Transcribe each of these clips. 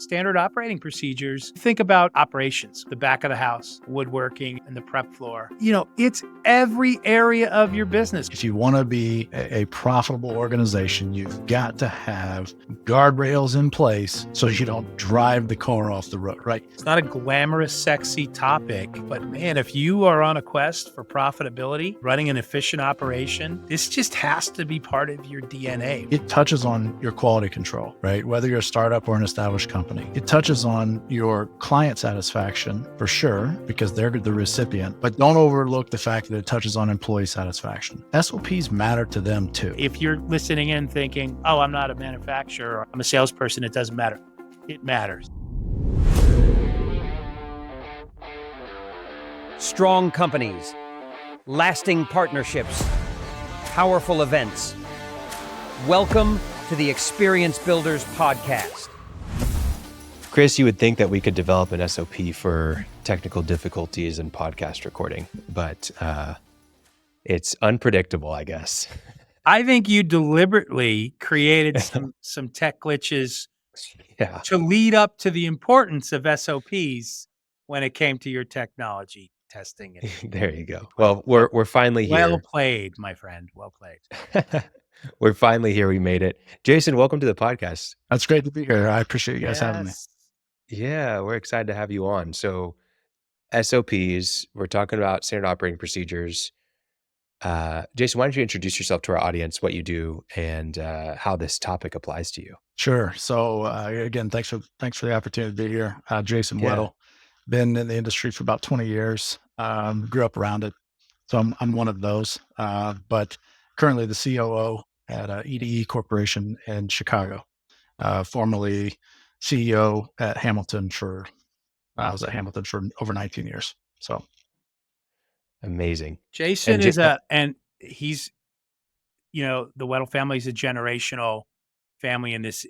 standard operating procedures, think about operations, the back of the house, woodworking, and the prep floor. It's every area of your business. If you want to be a profitable organization, you've got to have guardrails in place so you don't drive the car off the road, right? It's not a glamorous, sexy topic, but man, if you are on a quest for profitability, running an efficient operation, this just has to be part of your DNA. It touches on your quality control, right? Whether you're a startup or an established company. It touches on your client satisfaction for sure, because they're the recipient, but don't overlook the fact that it touches on employee satisfaction. SOPs matter to them too. If you're listening in thinking, oh, I'm not a manufacturer, I'm a salesperson, it doesn't matter. It matters. Strong companies, lasting partnerships, powerful events. Welcome to the Experience Builders Podcast. Chris, you would think that we could develop an SOP for technical difficulties in podcast recording, but it's unpredictable, I guess. I think you deliberately created some tech glitches to lead up to the importance of SOPs when it came to your technology testing. There you go. Well, we're finally here. Well played, my friend. Well played. We're finally here. We made it. Jason, welcome to the podcast. That's great to be here. I appreciate you guys having me. Yeah, we're excited to have you on. So SOPs, we're talking about standard operating procedures. Jason, why don't you introduce yourself to our audience, what you do, and how this topic applies to you? Sure. So again, thanks for the opportunity to be here. Jason Weddle, been in the industry for about 20 years. Grew up around it, so I'm one of those. But currently the COO at EDE Corporation in Chicago. Formerly CEO at Hamilton I was at Hamilton for over 19 years. So. Amazing. Jason and he's, the Weddle family is a generational family in this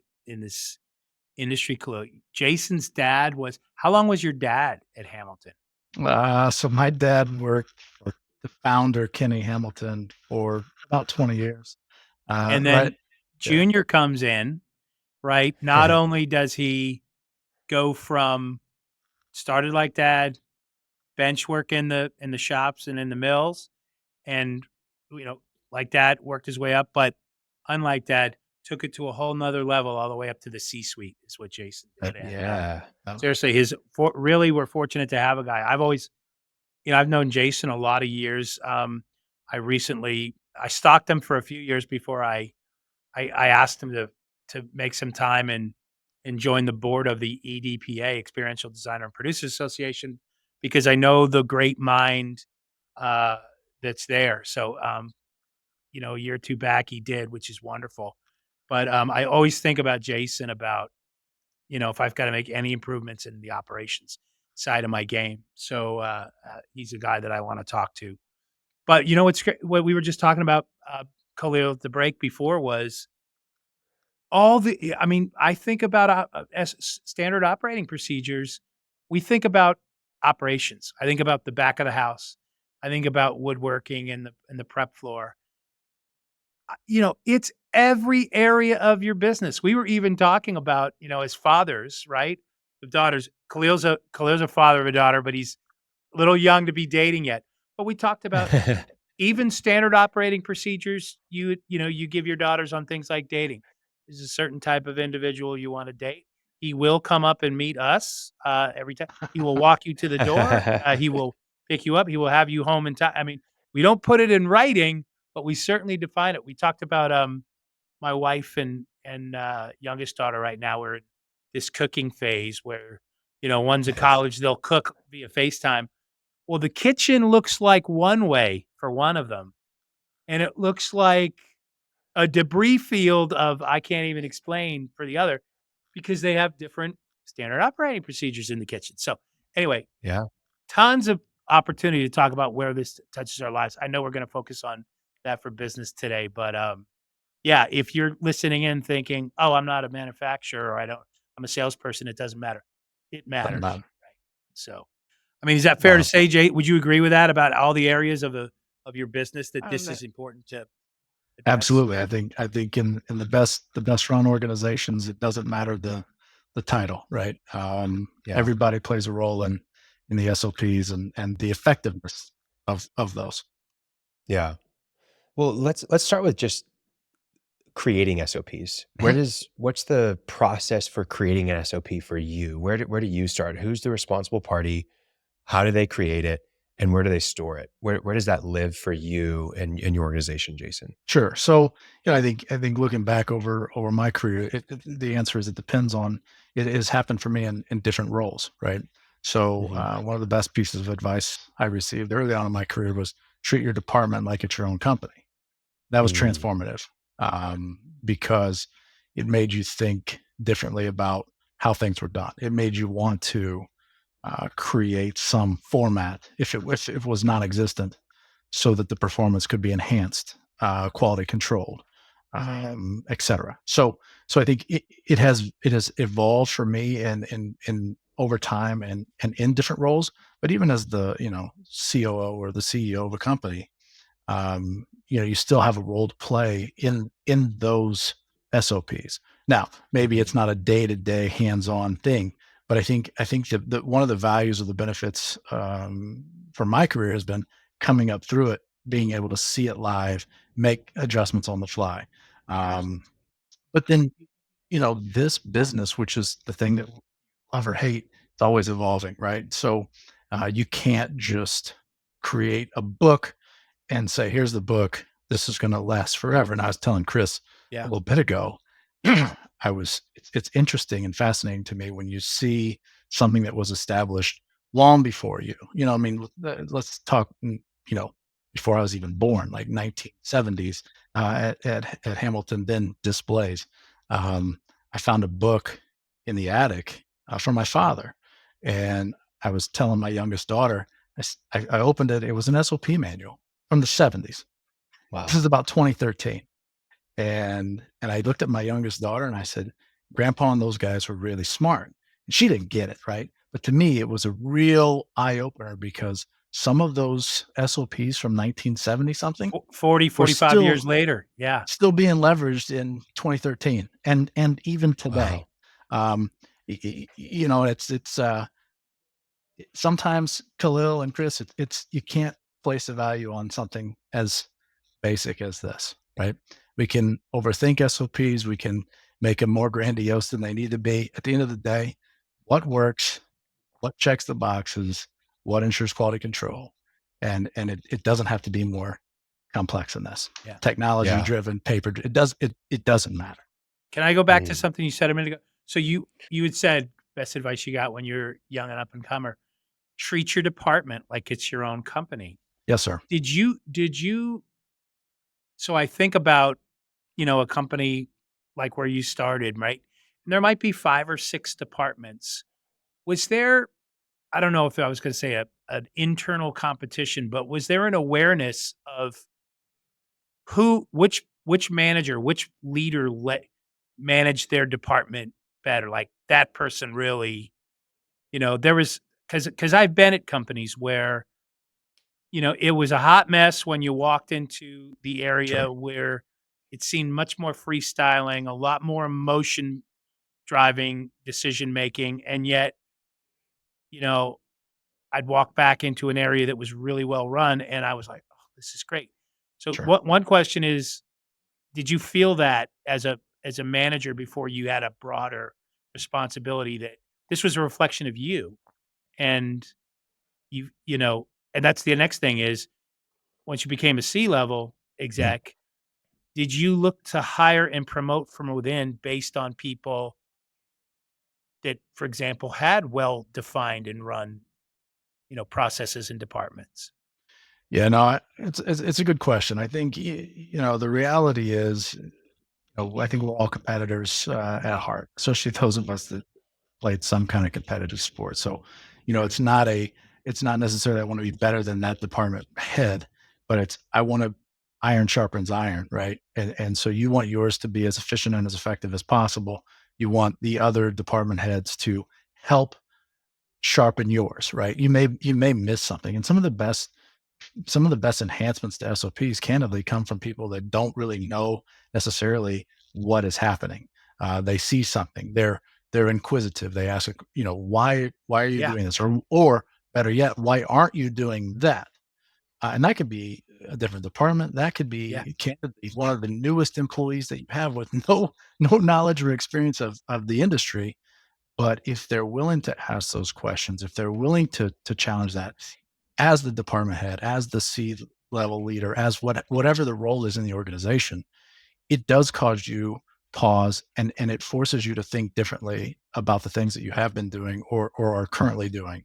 industry. Jason's dad how long was your dad at Hamilton? So my dad worked for the founder, Kenny Hamilton, for about 20 years. And then Junior comes in, right? Not only does he go from started like dad, bench work in the shops and in the mills, and like that worked his way up, but unlike dad, took it to a whole nother level all the way up to the C-suite is what Jason did. Seriously, really, we're fortunate to have a guy. I've always, I've known Jason a lot of years. I stalked him for a few years before I asked him to make some time and join the board of the EDPA, Experiential Designer and Producers Association, because I know the great mind that's there. So, a year or two back he did, which is wonderful. But I always think about Jason about, if I've got to make any improvements in the operations side of my game. So he's a guy that I want to talk to. But what's great, what we were just talking about, Khalil, the break before was I think about standard operating procedures. We think about operations. I think about the back of the house. I think about woodworking and the prep floor. It's every area of your business. We were even talking about, as fathers, right? The daughters. Khalil's a father of a daughter, but he's a little young to be dating yet. But we talked about even standard operating procedures you give your daughters on things like dating. There's a certain type of individual you want to date. He will come up and meet us every time. He will walk you to the door. He will pick you up. He will have you home in time. I mean, we don't put it in writing, but we certainly define it. We talked about my wife and youngest daughter right now. We're in this cooking phase where, one's at college, they'll cook via FaceTime. Well, the kitchen looks like one way for one of them, and it looks like a debris field of I can't even explain for the other, because they have different standard operating procedures in the kitchen. So anyway, tons of opportunity to talk about where this touches our lives. I know we're going to focus on that for business today, but if you're listening in thinking, oh, I'm not a manufacturer, or I'm a salesperson, it doesn't matter. It matters. Right? So, is that fair to say, Jay? Would you agree with that about all the areas of your business that this is important to? Absolutely. I think in the best run organizations, it doesn't matter the the title, right? Yeah. Everybody plays a role in the SOPs and the effectiveness of those. Yeah. Well, let's start with just creating SOPs. What's the process for creating an SOP for you? Where do you start? Who's the responsible party? How do they create it? And where do they store it? Where does that live for you and your organization, Jason? Sure. So, I think looking back over my career, the answer is it depends on. It has happened for me in different roles, right? So, Mhm. one of the best pieces of advice I received early on in my career was treat your department like it's your own company. That was Mm. transformative, because it made you think differently about how things were done. It made you want to create some format if it was non-existent, so that the performance could be enhanced, quality controlled, et cetera. So I think it has evolved for me in over time and in different roles. But even as the COO or the CEO of a company, you still have a role to play in those SOPs. Now, maybe it's not a day-to-day hands-on thing, but I think that one of the values of the benefits, for my career has been coming up through it, being able to see it live, make adjustments on the fly. Um, but then, this business, which is the thing that love or hate, it's always evolving, right? So you can't just create a book and say, here's the book. This is going to last forever. And I was telling Chris a Yeah. little bit ago, it's interesting and fascinating to me when you see something that was established long before you, I mean, let's talk, before I was even born, like 1970s, at Hamilton then Displays. I found a book in the attic, from my father. And I was telling my youngest daughter, I opened it. It was an SOP manual from the 70s. This Wow. is about 2013. And I looked at my youngest daughter and I said, Grandpa and those guys were really smart. And she didn't get it, right? But to me, it was a real eye opener, because some of those SOPs from 1970 something 40, were 45 years later. Yeah. still being leveraged in 2013 and even today. Wow. It's sometimes, Khalil and Chris, it's you can't place a value on something as basic as this, right? We can overthink SOPs. We can make them more grandiose than they need to be. At the end of the day, what works, what checks the boxes, what ensures quality control, and it doesn't have to be more complex than this. Yeah. Technology Yeah. driven, paper. It doesn't matter. Can I go back to Mm. something you said a minute ago? So you had said best advice you got when you're young and up and comer, treat your department like it's your own company. Yes, sir. Did you so I think about, a company like where you started, right? And there might be 5 or 6 departments. Was there, I don't know if I was going to say an internal competition, but was there an awareness of which manager, which leader manage their department better? Like that person really, there was because I've been at companies where, it was a hot mess when you walked into the Sure. area where it seemed much more freestyling, a lot more emotion driving decision making. And yet, you know, I'd walk back into an area that was really well run and I was like, oh, this is great. So Sure. what one question is, did you feel that as a manager before you had a broader responsibility that this was a reflection of you and and that's the next thing is once you became a C-level Mhm. exec, did you look to hire and promote from within based on people that, for example, had well-defined and run, processes and departments? Yeah, no, it's a good question. I think the reality is, I think we're all competitors, at heart, especially those of us that played some kind of competitive sport. So, it's not necessarily I want to be better than that department head, but it's I want to iron sharpens iron, right? And so you want yours to be as efficient and as effective as possible. You want the other department heads to help sharpen yours, right? You may miss something, and some of the best enhancements to SOPs candidly come from people that don't really know necessarily what is happening. They see something. they're inquisitive. They ask, why are you Yeah. doing this? Or better yet, why aren't you doing that? And that could be a different department. That could Yeah. be candidly one of the newest employees that you have with no knowledge or experience of the industry. But if they're willing to ask those questions, if they're willing to challenge that as the department head, as the C-level leader, as whatever the role is in the organization, it does cause you pause, and it forces you to think differently about the things that you have been doing or are currently doing.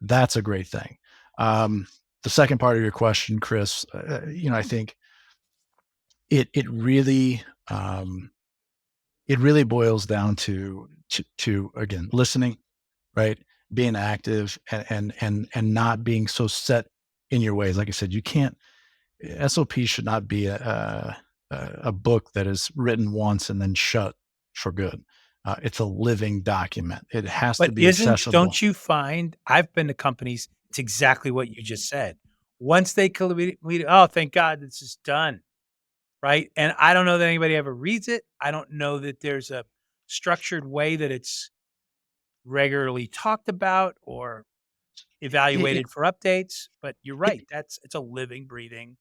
That's a great thing. The second part of your question, Chris, I think it really boils down to again listening, right? Being active and not being so set in your ways. Like I said, you can't. SOP should not be a book that is written once and then shut for good. It's a living document. It has to But be accessible. don't you find, I've been to companies, it's exactly what you just said. Once they complete, oh, thank God this is done, right? And I don't know that anybody ever reads it. I don't know that there's a structured way that it's regularly talked about or It, evaluated for updates. But you're right, it's a living, breathing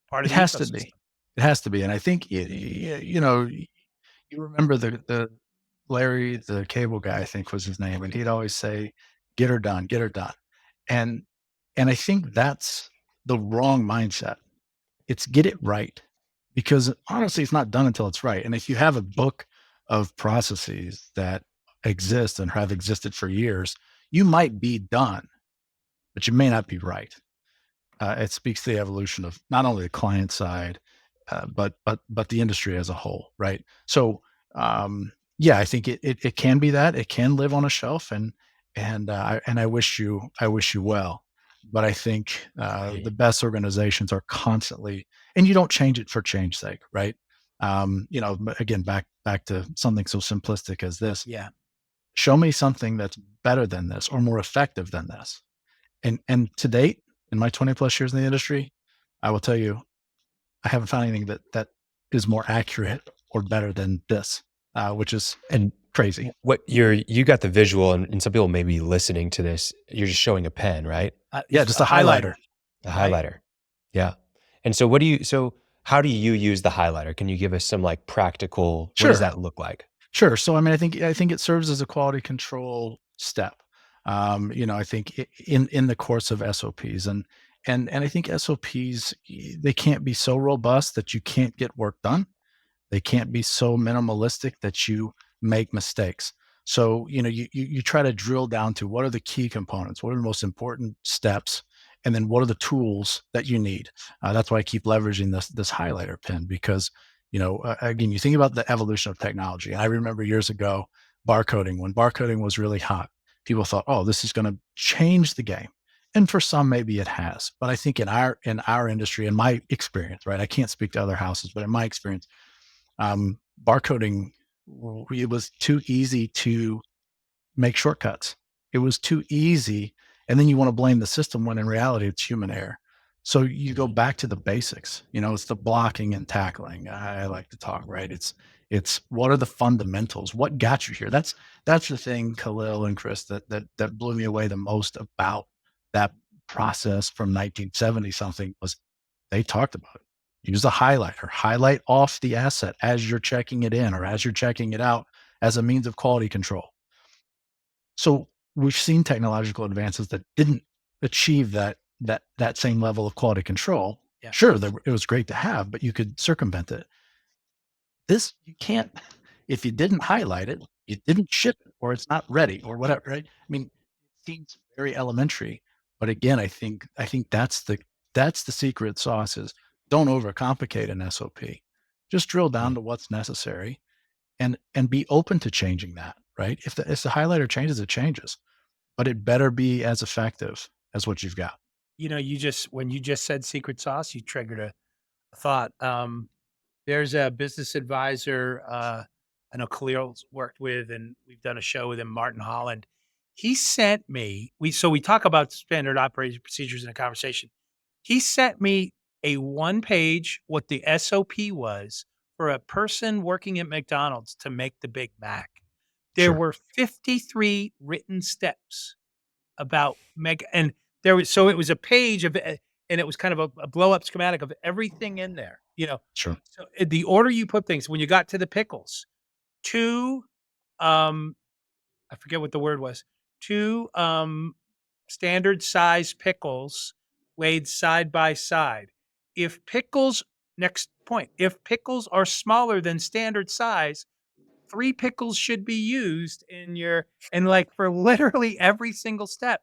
part it of the has to ecosystem. be. It has to be. And I think you remember the Larry, the cable guy, I think was his name, and he'd always say, "Get her done, get her done." And and I think that's the wrong mindset. It's get it right, because honestly, it's not done until it's right. And if you have a book of processes that exist and have existed for years, you might be done, but you may not be right. It speaks to the evolution of not only the client side, but the industry as a whole, right? So, yeah, I think it can be that it can live on a shelf, and I wish you well, but I think the best organizations are constantly, and you don't change it for change's sake, right? But again, back to something so simplistic as this. Yeah. Show me something that's better than this or more effective than this. And to date, in my 20 plus years in the industry, I will tell you, I haven't found anything that is more accurate or better than this, which is And crazy. what you got the visual, and some people may be listening to this. You're just showing a pen, right? Yeah, just a highlighter. A Right. highlighter. Yeah. And so how do you use the highlighter? Can you give us some like practical, what does Sure. that look like? Sure. So, I mean, I think it serves as a quality control step. I think in the course of SOPs, and I think SOPs, they can't be so robust that you can't get work done. They can't be so minimalistic that you make mistakes. So, you try to drill down to what are the key components, what are the most important steps, and then what are the tools that you need. That's why I keep leveraging this highlighter pen, because, again, you think about the evolution of technology. And I remember years ago, barcoding, when barcoding was really hot, people thought, oh, this is going to change the game. And for some, maybe it has. But I think in our industry, in my experience, right, I can't speak to other houses, but in my experience, barcoding, it was too easy to make shortcuts. It was too easy. And then you want to blame the system when in reality it's human error. So you go back to the basics. It's the blocking and tackling. I like to talk, right? It's what are the fundamentals? What got you here? That's the thing, Khalil and Chris, that blew me away the most about that process from 1970 something was they talked about it. Use a highlighter, highlight off the asset as you're checking it in or as you're checking it out as a means of quality control. So we've seen technological advances that didn't achieve that same level of quality control. Yeah. Sure, it was great to have, but you could circumvent it. This you can't. If you didn't highlight it, you didn't ship it, or it's not ready, or whatever. Right? I mean, it seems very elementary, but again, I think that's the secret sauce is don't overcomplicate an SOP. Just drill down to what's necessary, and be open to changing that. Right? If the highlighter changes, it changes, but it better be as effective as what you've got. When you just said secret sauce, you triggered a thought. There's a business advisor, I know Khalil's worked with, and we've done a show with him, Martin Holland. He sent me, we talk about standard operating procedures in a conversation. He sent me a one page, what the SOP was for a person working at McDonald's to make the Big Mac. There Sure. were 53 written steps about mega, and there was, so it was a page of, and it was kind of a blow up schematic of everything in there, Sure. So the order you put things, when you got to the pickles, two, um, I forget what the word was, two standard size pickles laid side by side. If pickles, next point, if pickles are smaller than standard size, three pickles should be used in your, and like for literally every single step.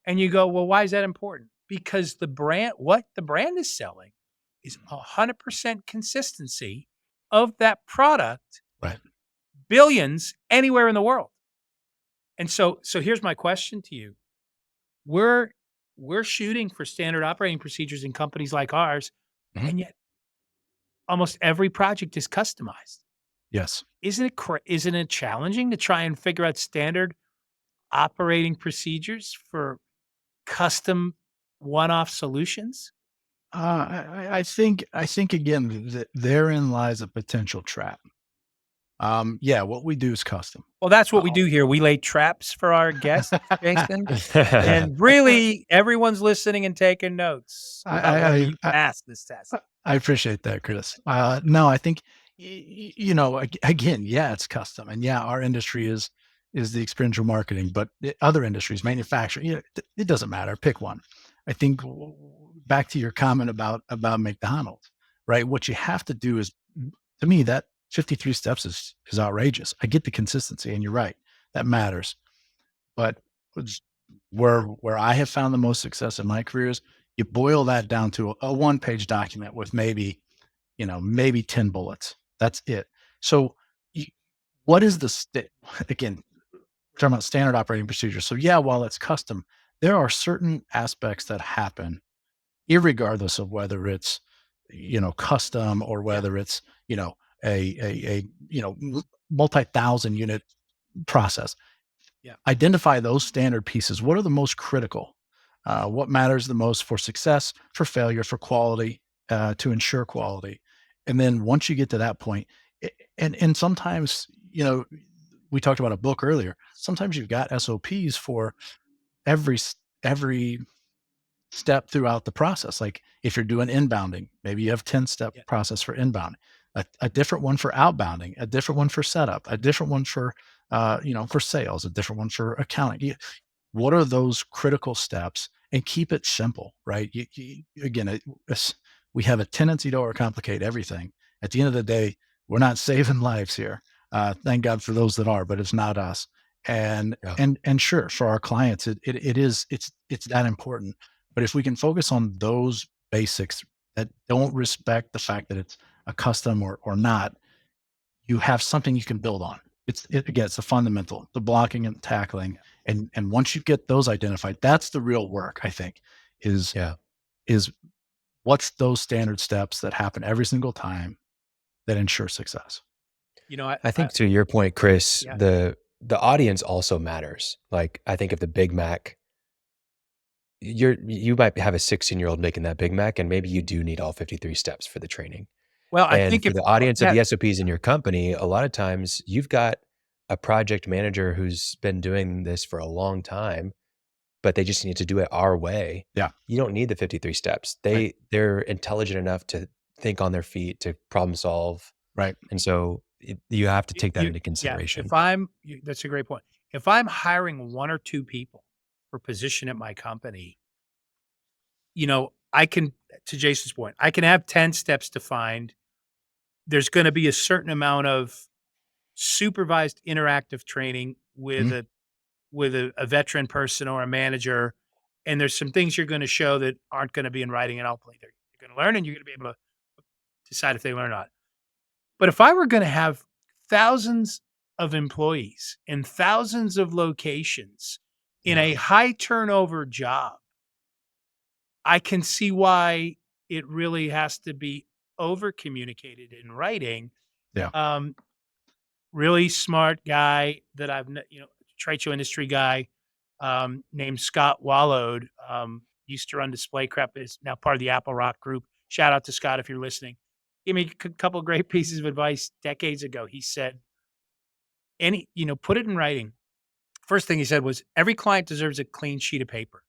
And you go, well, why is that important? Because the brand, what the brand is selling is 100% consistency of that product, Right. billions anywhere in the world. And so here's my question to you. We're we're shooting for standard operating procedures in companies like ours, Mhm. and yet almost every project is customized. Yes. Isn't it challenging to try and figure out standard operating procedures for custom one-off solutions? I think again that therein lies a potential trap. Yeah, what we do is custom. Well, that's what we Uh, do here. We lay traps for our guests, Jason, and really everyone's listening and taking notes I, about whether I, you I, pass this test. I appreciate that, Chris. No, I think again, yeah, it's custom, and yeah, our industry is the experiential marketing, but other industries, manufacturing, it doesn't matter. Pick one. I think back to your comment about McDonald's, right? What you have to do is, to me, that 53 steps is outrageous. I get the consistency, and you're right, that matters. But what's- where I have found the most success in my career is you boil that down to a one-page document with maybe 10 bullets. That's it. So you, what is again, talking about standard operating procedures. So yeah, while it's custom, there are certain aspects that happen irregardless of whether it's, custom or Yeah. whether it's, a multi-thousand unit process. Yeah. Identify those standard pieces. What are the most critical? What matters the most for success, for failure, for quality, to ensure quality? And then once you get to that point, and sometimes, we talked about a book earlier. Sometimes you've got SOPs for every step throughout the process. Like if you're doing inbounding, maybe you have 10-step Yeah. process for inbound, a different one for outbounding, a different one for setup, a different one for for sales, a different one for accounting. What are those critical steps? And keep it simple, right? Again, we have a tendency to overcomplicate everything. At the end of the day, we're not saving lives here. Thank God for those that are, but it's not us. And Yeah. and sure, for our clients, it's that important. But if we can focus on those basics that don't respect the fact that it's a custom or not, you have something you can build on. Again, it's the fundamental, the blocking and tackling. And once you get those identified, that's the real work, I think, is Yeah. is what's those standard steps that happen every single time that ensure success. I think to your point, Chris, Yeah. the audience also matters. Like, I think if the Big Mac, you might have a 16-year-old making that Big Mac, and maybe you do need all 53 steps for the training. Well, I And think for if the audience of yeah, the SOPs in your company, a lot of times you've got a project manager who's been doing this for a long time, but they just need to do it our way. Yeah. You don't need the 53 steps. Right. They're intelligent enough to think on their feet, to problem solve. Right. And so you have to take that into yeah, consideration. that's a great point. If I'm hiring one or two people for position at my company, I can, to Jason's point, I can have 10 steps defined. There's going to be a certain amount of supervised interactive training with Mhm. a veteran person or a manager, and there's some things you're going to show that aren't going to be in writing, and hopefully you're going to learn, and you're going to be able to decide if they learn or not. But if I were going to have thousands of employees in thousands of locations in Yeah. a high turnover job, I can see why it really has to be over communicated in writing. Yeah. Really smart guy that trade show industry guy, named Scott Wallowed, used to run Display Prep, is now part of the Apple Rock Group. Shout out to Scott if you're listening. Give me a couple of great pieces of advice decades ago. He said, put it in writing. First thing he said was, every client deserves a clean sheet of paper.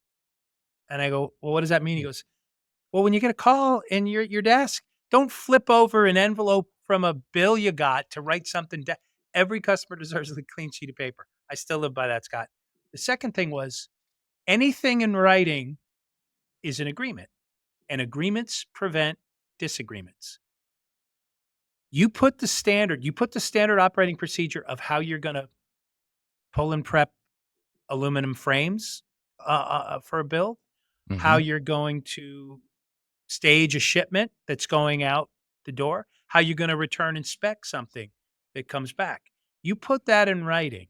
And I go, well, what does that mean? He goes, well, when you get a call in your desk, don't flip over an envelope from a bill you got to write something down. Every customer deserves a clean sheet of paper. I still live by that, Scott. The second thing was, anything in writing is an agreement, and agreements prevent disagreements. You put the standard operating procedure of how you're going to pull and prep aluminum frames for a build, how Mhm. you're going to stage a shipment that's going out the door, how you're going to return and spec something that comes back. You put that in writing,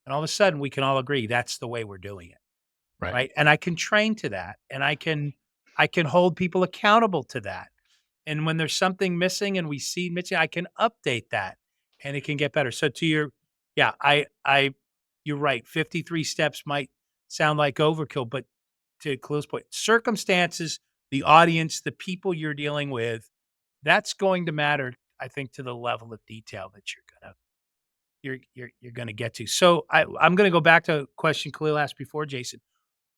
and all of a sudden we can all agree that's the way we're doing it, Right. right? And I can train to that, and I can hold people accountable to that. And when there's something missing and we see missing, I can update that, and it can get better. So to your, yeah, you're right. 53 steps might sound like overkill, but to Khalil's point, circumstances, the audience, the people you're dealing with, that's going to matter, I think, to the level of detail that you're gonna get to. So I'm gonna go back to a question Khalil asked before, Jason.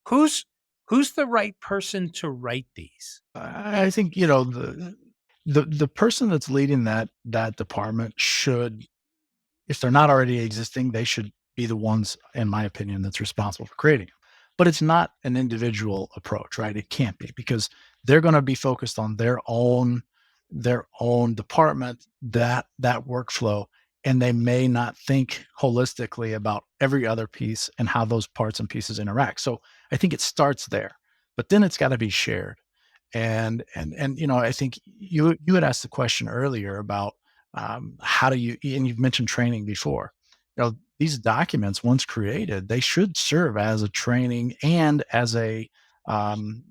Who's who's the right person to write these? I think, the person that's leading that department should, if they're not already existing, they should be the ones, in my opinion, that's responsible for creating them. But it's not an individual approach, right? It can't be, because they're going to be focused on their own department, that workflow, and they may not think holistically about every other piece and how those parts and pieces interact. So I think it starts there, but then it's got to be shared. And I think you had asked the question earlier about, how do you, and you've mentioned training before. These documents, once created, they should serve as a training and as a, um,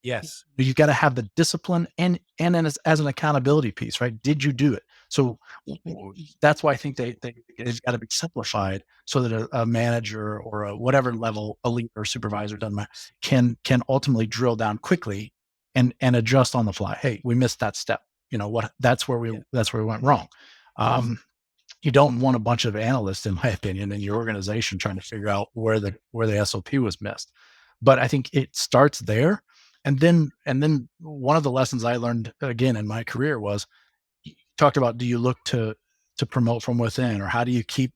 Yes. you've got to have the discipline and then as an accountability piece, right? Did you do it? So that's why I think it's got to be simplified so that a manager or a whatever level, a leader or supervisor, doesn't matter, can ultimately drill down quickly and adjust on the fly. Hey, we missed that step. What, Yeah. that's where we went wrong. Um, you don't want a bunch of analysts, in my opinion, in your organization trying to figure out where the SOP was missed. But I think it starts there. And then one of the lessons I learned again in my career was, you talked about, do you look to promote from within, or how do you keep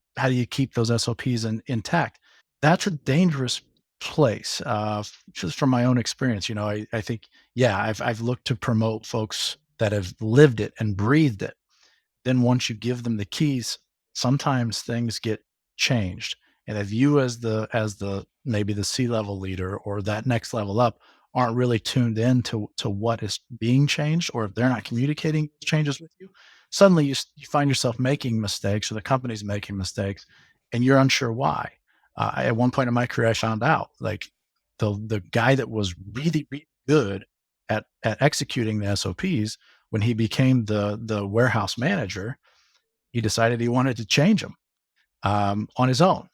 those SOPs intact? That's a dangerous place. Just from my own experience, I think, yeah, I've looked to promote folks that have lived it and breathed it. Then once you give them the keys, sometimes things get changed. And if you, as the maybe the C-level leader or that next level up, aren't really tuned in to what is being changed, or if they're not communicating changes with you, suddenly you find yourself making mistakes, or the company's making mistakes, and you're unsure why. At one point in my career, I found out, like, the guy that was really, really good at executing the SOPs, when he became the warehouse manager, he decided he wanted to change them, on his own,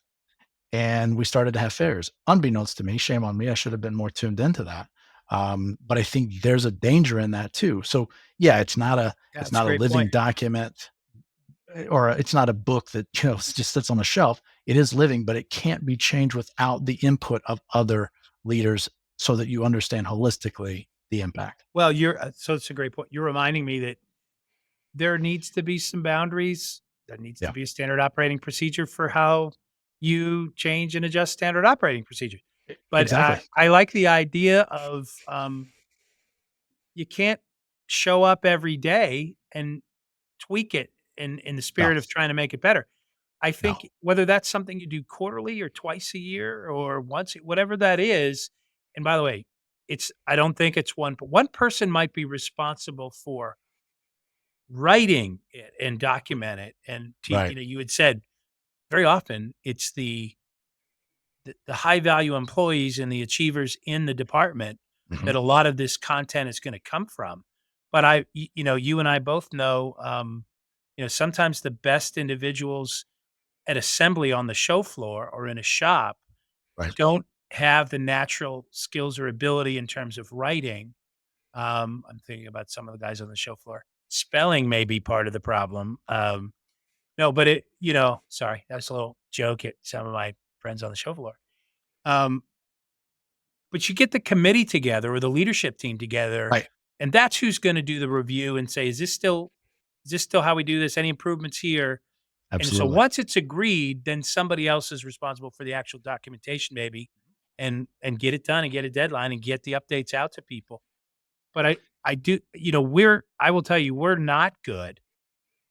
and we started to have failures. Unbeknownst to me, shame on me, I should have been more tuned into that. But I think there's a danger in that too. So yeah, it's not a Yeah, it's that's a not a great living point. document, or it's not a book that just sits on a shelf. It is living, but it can't be changed without the input of other leaders, so that you understand holistically the impact. Well, so it's a great point. You're reminding me that there needs to be some boundaries. There needs to Yeah, be a standard operating procedure for how you change and adjust standard operating procedures. But exactly. I like the idea of, you can't show up every day and tweak it in the No, spirit of trying to make it better. I no, think whether that's something you do quarterly or twice a year or once, whatever that is. And by the way, I don't think it's one person might be responsible for writing it and document it. And right. you had said very often it's the high value employees and the achievers in the department Mhm. that a lot of this content is going to come from. But you and I both know, sometimes the best individuals at assembly on the show floor or in a shop Right. don't have the natural skills or ability in terms of writing. I'm thinking about some of the guys on the show floor. Spelling may be part of the problem. No, but sorry, that's a little joke at some of my friends on the show floor. But you get the committee together or the leadership team together, Right. and that's who's going to do the review and say, is this still how we do this? Any improvements here? And so Absolutely. once it's agreed, then somebody else is responsible for the actual documentation, maybe, and get it done and get a deadline and get the updates out to people. But I do, I will tell you, we're not good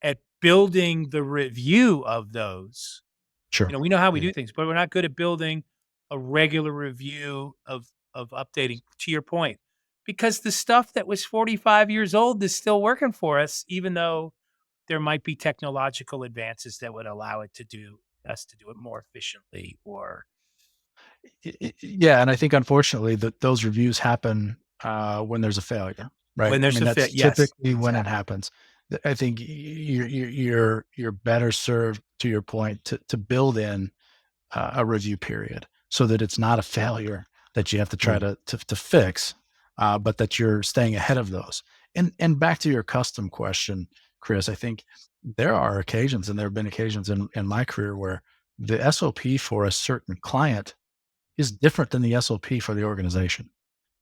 at building the review of those. Sure. We know how we do things, but we're not good at building a regular review of updating, to your point, because the stuff that was 45 years old is still working for us, even though there might be technological advances that would allow us to do it more efficiently or Yeah, and I think unfortunately that those reviews happen when there's a failure, right? when I there's mean, a that's fit. Yes, typically when it exactly. happens. I think you're better served, to your point, to build in a review period so that it's not a failure that you have to try to fix, but that you're staying ahead of those. And back to your custom question, Chris, I think there are occasions, and there have been occasions in my career where the SOP for a certain client is different than the SOP for the organization,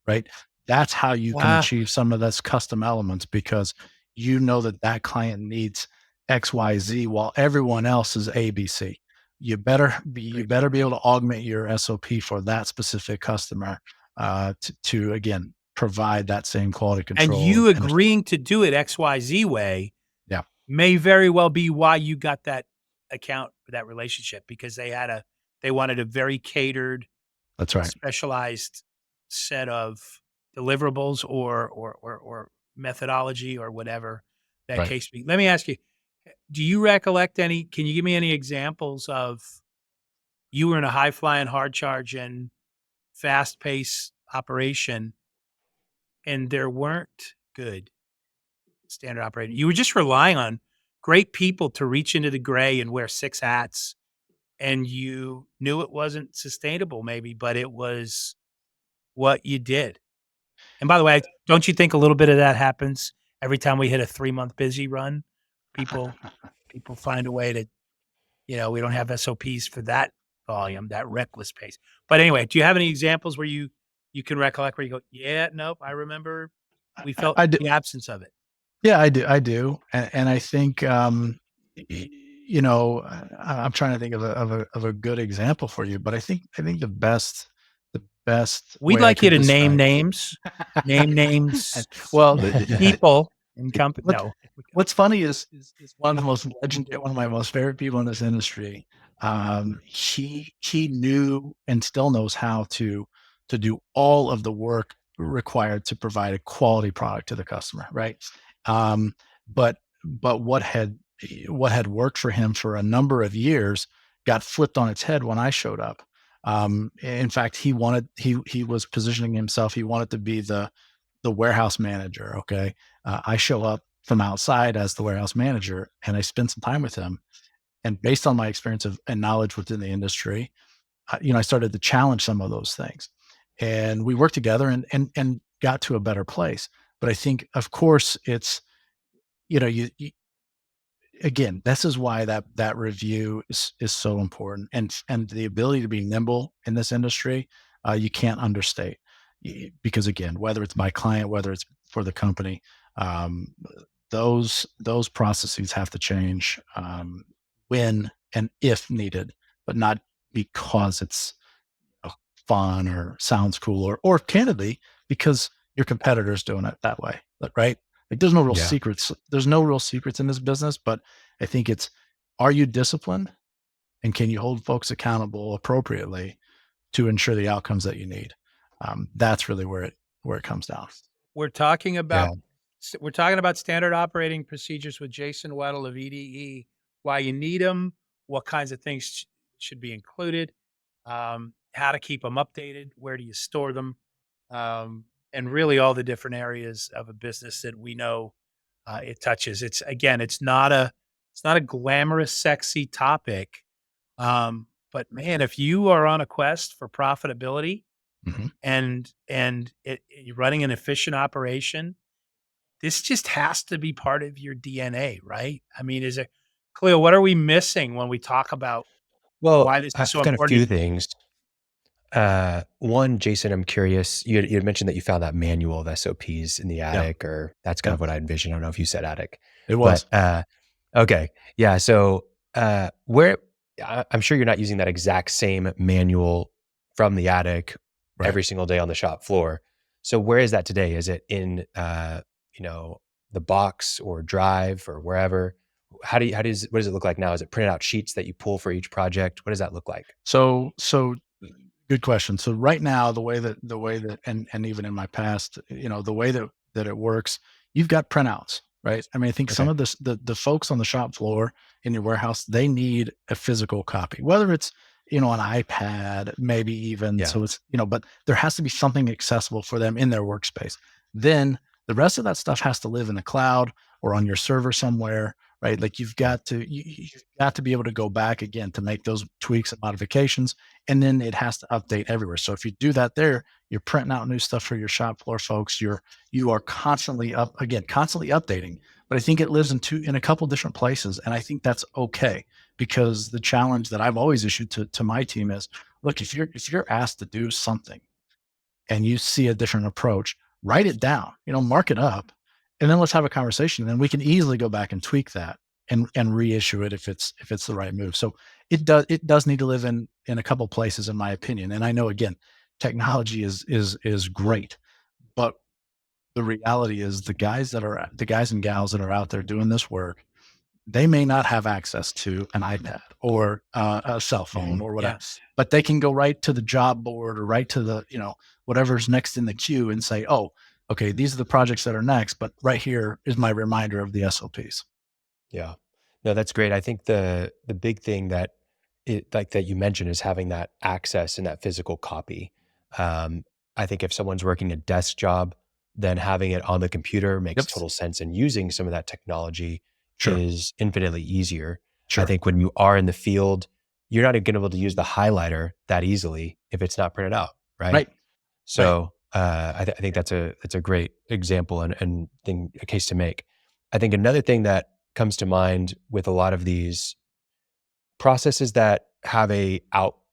right? That's how you can Wow. achieve some of those custom elements because you know that that client needs XYZ while everyone else is ABC. You Great better point. be able to augment your SOP for that specific customer to again provide that same quality And control you and agreeing to do it XYZ way yeah, may very well be why you got that account, that relationship, because they wanted a very catered, that's right, specialized set of deliverables or methodology or whatever that right. case be. Let me ask you, do you recollect can you give me any examples of you were in a high flying, hard charging, fast paced operation and there weren't good standard operating. You were just relying on great people to reach into the gray and wear 6 hats, and you knew it wasn't sustainable maybe, but it was what you did. And by the way, don't you think a little bit of that happens every time we hit a 3-month busy run? People find a way to, we don't have SOPs for that volume, that reckless pace. But anyway, do you have any examples where you can recollect where you go, "Yeah, nope, I remember we felt I do. the absence of it." Yeah, I do, and I think, I'm trying to think of a good example for you, but I think the best We'd way I like you could to name describe names, name and names, well, people and it company. what No. what's funny is one of the most legendary one of my most favorite people in this industry, he knew and still knows how to do all of the work required to provide a quality product to the customer, right? Um, but what had worked for him for a number of years got flipped on its head when I showed up. In fact, he was positioning himself. He wanted to be the warehouse manager. Okay, I show up from outside as the warehouse manager, and I spend some time with him. And based on my experience and knowledge within the industry, I started to challenge some of those things, and we worked together and got to a better place. But I think, of course, it's you again, this is why that review is so important, and the ability to be nimble in this industry, you can't understate. Because again, whether it's my client, whether it's for the company, um, those processes have to change when and if needed, but not because it's fun or sounds cool or candidly because your competitor's doing it that way, right? Like there's no real Yeah. secrets. There's no real secrets in this business, but I think it's, are you disciplined and can you hold folks accountable appropriately to ensure the outcomes that you need? That's really where it comes down. We're talking Yeah. about we're talking about standard operating procedures with Jason Weddle of EDE, why you need them, what kinds of things should be included, how to keep them updated, where do you store them, and really all the different areas of a business that we know it touches. It's not a glamorous, sexy topic, but man, if you are on a quest for profitability Mhm. and you're running an efficient operation, this just has to be part of your DNA, right? I mean, Khalil, what are we missing when we talk about Well, why this is so I've got a few important? things. One, Jason, I'm curious. You had mentioned that you found that manual of SOPs in the Yeah. attic, or that's kind Yeah. of what I envisioned. I don't know if you said attic, It was. but okay, yeah. So where I'm sure you're not using that exact same manual from the attic Right. every single day on the shop floor. So where is that today? Is it in the box or drive or wherever? What does it look like now? Is it printed out sheets that you pull for each project? What does that look like? So good question. So right now, the way that, and even in my past, the way that it works, you've got printouts, right? I mean, I think some Okay. of the folks on the shop floor in your warehouse, they need a physical copy, whether it's, an iPad, maybe even. Yeah. So it's, but there has to be something accessible for them in their workspace. Then the rest of that stuff has to live in the cloud or on your server somewhere, right? Like you've got to be able to go back again to make those tweaks and modifications, and then it has to update everywhere. So if you do that there, you're printing out new stuff for your shop floor folks. You are constantly constantly updating. But I think it lives in a couple different places, and I think that's okay, because the challenge that I've always issued to my team is, look, if you're asked to do something and you see a different approach, write it down, mark it up, and then let's have a conversation. And then we can easily go back and tweak that and reissue it if it's the right move. So it does need to live in a couple places, in my opinion. And I know, again, technology is great, but the reality is the guys and gals that are out there doing this work, they may not have access to an iPad or a cell phone or whatever, Yes. but they can go right to the job board or right to the, whatever's next in the queue and say, oh, okay, these are the projects that are next, but right here is my reminder of the SOPs. Yeah. No, that's great. I think the big thing that that you mentioned is having that access and that physical copy. Um, I think if someone's working a desk job, then having it on the computer makes Yep. total sense, and using some of that technology Sure. is infinitely easier. I Sure. think when you are in the field, you're not going to be able to use the highlighter that easily if it's not printed out, right? Right. So I think that's a great example and thing, a case to make. I think another thing that comes to mind with a lot of these processes that have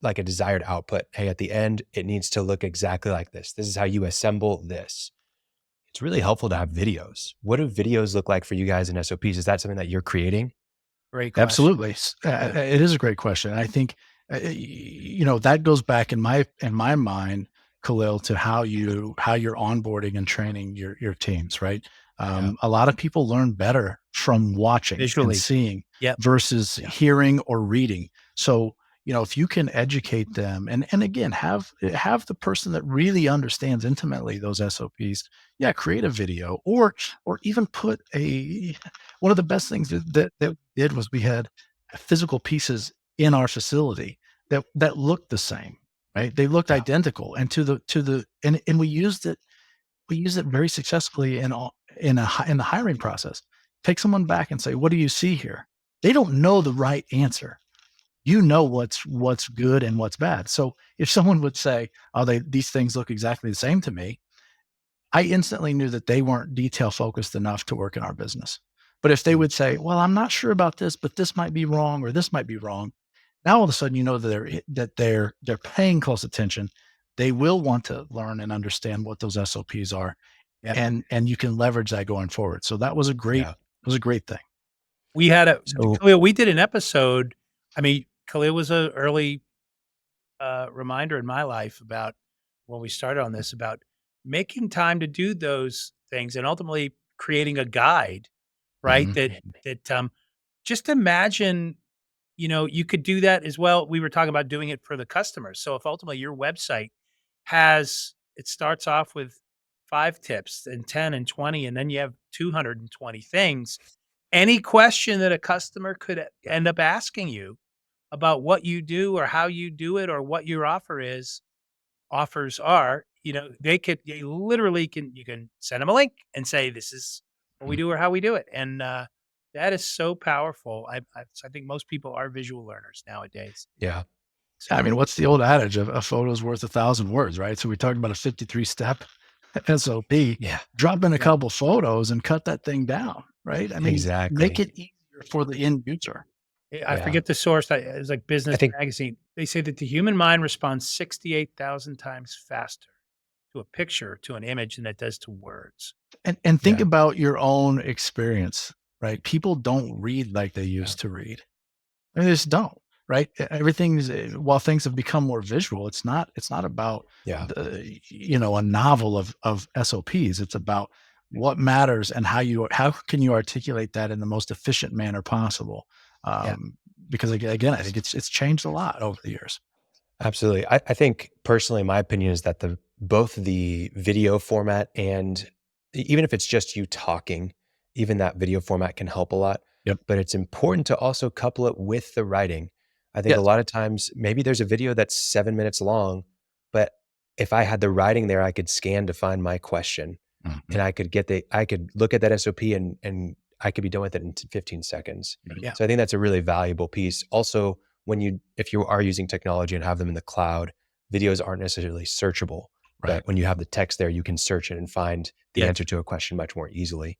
like a desired output. Hey, at the end, it needs to look exactly like this. This is how you assemble this. It's really helpful to have videos. What do videos look like for you guys in SOPs? Is that something that you're creating? Great question. Absolutely. Yeah. It is a great question. I think, that goes back in my mind, Khalil, to how you're onboarding and training your teams, right? A lot of people learn better from watching Visually. and seeing Yep. versus hearing or reading. So, if you can educate them and again, have the person that really understands intimately those SOPs, create a video or even put one of the best things that we did was we had physical pieces in our facility that looked the same, right? They looked Yeah. identical, and and we used it very successfully in the hiring process. Take someone back and say, "What do you see here?" They don't know the right answer. What's good and what's bad. So if someone would say, "Oh, these things look exactly the same to me," I instantly knew that they weren't detail focused enough to work in our business. But if they would say, "Well, I'm not sure about this, but this might be wrong or this might be wrong," now all of a sudden you know that they're paying close attention. They will want to learn and understand what those SOPs are, Yep. and you can leverage that going forward. So that was a great Yeah. thing. We had So Khalil, we did an episode. I mean, Khalil was an early reminder in my life about when we started on this, about making time to do those things and ultimately creating a guide, right? Mhm. That just imagine, you could do that as well. We were talking about doing it for the customers. So if ultimately your website it starts off with 5 tips and 10 and 20, and then you have 220 things. Any question that a customer could end up asking you about what you do or how you do it or what your offers are, they literally you can send them a link and say, this is what we Mhm. do or how we do it. And that is so powerful. I think most people are visual learners nowadays. yeah. Yeah, I So mean, what's the old adage of a photo's worth 1,000 words, right? So we talked about a 53-step SOP. Yeah. Drop in a Yeah. couple photos and cut that thing down, right? I mean, make Exactly. it easier for the end user. I Yeah. forget the source. It's like Business think Magazine. They say that the human mind responds 68,000 times faster to a picture, to an image than it does to words. And think Yeah. about your own experience, right? People don't read like they Yeah. used to read. They just don't, right? Everything's while things have become more visual, it's not about Yeah. a novel of SOPs. It's about what matters and how can you articulate that in the most efficient manner possible. Yeah. Because again, I think it's changed a lot over the years. Absolutely. I think personally, my opinion is that both the video format and even if it's just you talking, even that video format can help a lot. Yep. But it's important to also couple it with the writing. I think a Yes. lot of times maybe there's a video that's 7 minutes long, but if I had the writing there, I could scan to find my question Mhm. and I could look at that SOP and I could be done with it in 15 seconds. Yeah. So I think that's a really valuable piece. Also, if you are using technology and have them in the cloud, videos aren't necessarily searchable, Right. but when you have the text there, you can search it and find the Yeah. answer to a question much more easily.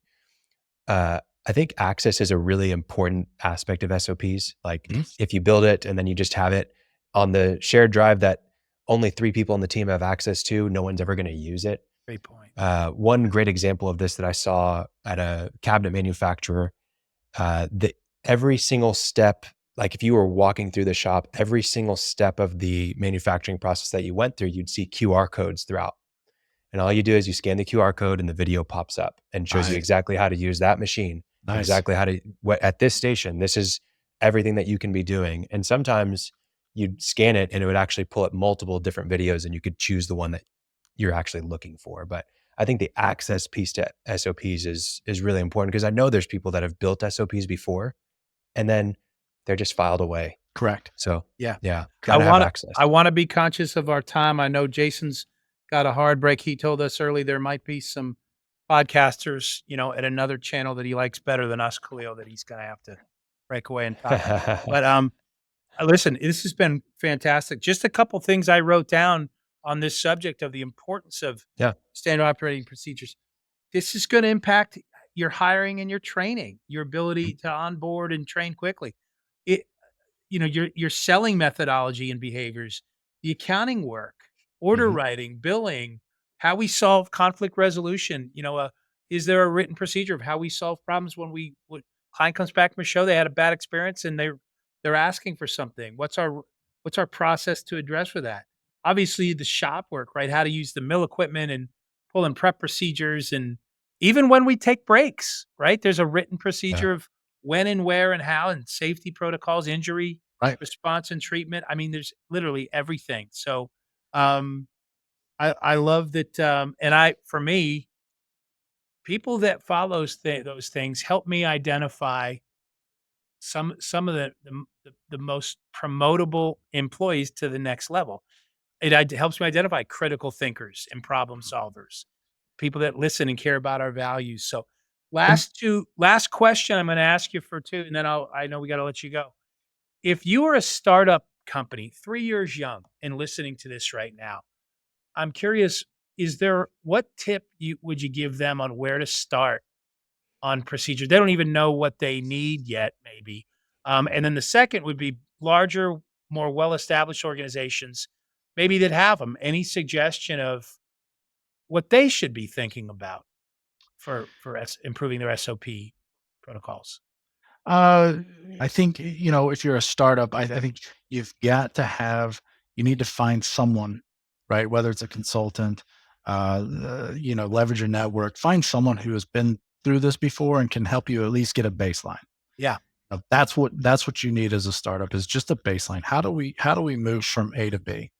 I think access is a really important aspect of SOPs. Like Mhm. if you build it and then you just have it on the shared drive that only 3 people on the team have access to, no one's ever going to use it. Great point. One great example of this that I saw at a cabinet manufacturer, that every single step, like if you were walking through the shop, every single step of the manufacturing process that you went through, you'd see QR codes throughout. And all you do is you scan the QR code and the video pops up and shows you Nice. exactly how to use that machine, Nice. exactly how to, what at this station, this is everything that you can be doing. And sometimes you'd scan it and it would actually pull up multiple different videos and you could choose the one that you're actually looking for. But I think the access piece to SOPs is really important because I know there's people that have built SOPs before and then they're just filed away. Correct. So Yeah. yeah, I gotta have wanna access. I wanna be conscious of our time. I know Jason's got a hard break. He told us early there might be some podcasters, at another channel that he likes better than us, Khalil, that he's gonna have to break away and talk about. But, listen, this has been fantastic. Just a couple things I wrote down on this subject of the importance of Yeah. standard operating procedures. This is gonna impact your hiring and your training, your ability to onboard and train quickly. It your selling methodology and behaviors, the accounting work, order Mhm. writing, billing, how we solve conflict resolution. Is there a written procedure of how we solve problems when client comes back from a show, they had a bad experience and they're asking for something? What's our process to address for that? Obviously, the shop work, right? How to use the mill equipment and pull in prep procedures, and even when we take breaks, right? There's a written Yeah. procedure of when and where and how, and safety protocols, injury Right. response and treatment. I mean, there's literally everything. So, um, I love that, and for me, people that follows those things help me identify some of the most promotable employees to the next level. It helps me identify critical thinkers and problem solvers, people that listen and care about our values. So, And last question I'm going to ask you for two, and then I know we got to let you go. If you were a startup company, 3 years young and listening to this right now, I'm curious, what tip would you give them on where to start on procedures? They don't even know what they need yet, maybe. And then the second would be larger, more well-established organizations, maybe that have them. Any suggestion of what they should be thinking about for improving their SOP protocols? Uh, I think, if you're a startup, I think you need to find someone, right? Whether it's a consultant, leverage your network, find someone who has been through this before and can help you at least get a baseline. Yeah. That's what you need as a startup is just a baseline. How do we move from A to B?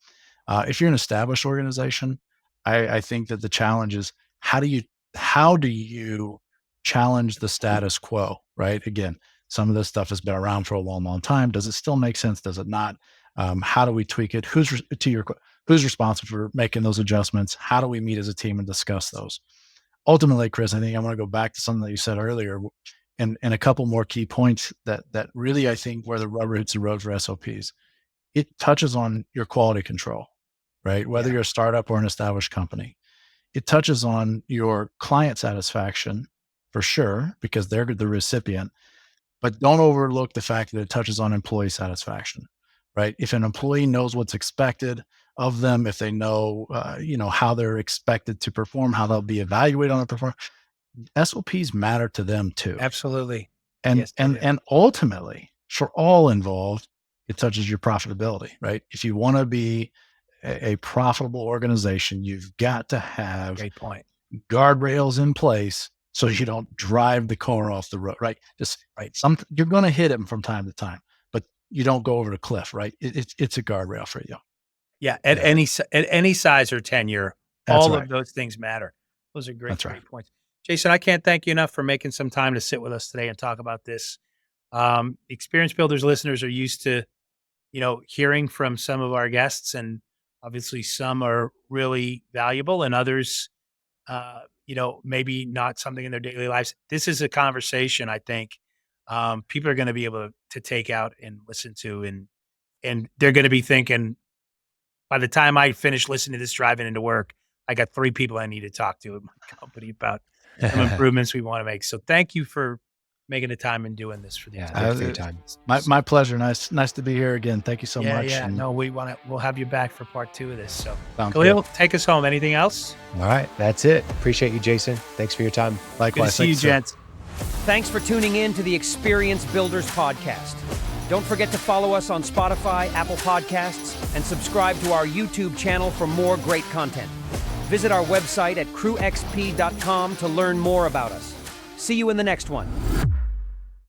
If you're an established organization, I think that the challenge is how do you challenge the status quo, right? Again, some of this stuff has been around for a long, long time. Does it still make sense? Does it not? How do we tweak it? Who's responsible for making those adjustments? How do we meet as a team and discuss those? Ultimately, Chris, I think I want to go back to something that you said earlier, and a couple more key points that really I think where the rubber hits the road for SOPs. It touches on your quality control, right? Whether Yeah. you're a startup or an established company. It touches on your client satisfaction for sure, because they're the recipient. but don't overlook the fact that it touches on employee satisfaction, right? If an employee knows what's expected of them, if they know, how they're expected to perform, how they'll be evaluated on their performance, SOPs matter to them too. Absolutely. And Yes, they do. and ultimately, for all involved, it touches your profitability, right? If you want to be a profitable organization, you've got to have Great point. guardrails in place so you don't drive the car off the road, right? You're going to hit them from time to time, but you don't go over the cliff, right? It's a guardrail for you. Yeah, at any size or tenure, That's all right. of those things matter. Those are great, That's right. great points. Jason, I can't thank you enough for making some time to sit with us today and talk about this. Experience Builders listeners are used to, hearing from some of our guests, and obviously some are really valuable, and others, maybe not something in their daily lives. This is a conversation I think people are going to be able to take out and listen to, and they're going to be thinking, by the time I finish listening to this driving into work, I got 3 people I need to talk to at my company about some improvements we want to make. So thank you for making the time and doing this for the Yeah, entire thanks for your time. My pleasure. Nice to be here again. Thank you so much. Yeah. and No, we'll have you back for part 2 of this. So sounds Khalil, take us home. Anything else? All right, that's it. Appreciate you, Jason. Thanks for your time. Good Likewise. to see you, Thanks, sir. gents. Thanks for tuning in to the Experience Builders podcast. Don't forget to follow us on Spotify, Apple Podcasts, and subscribe to our YouTube channel for more great content. Visit our website at crewxp.com to learn more about us. See you in the next one.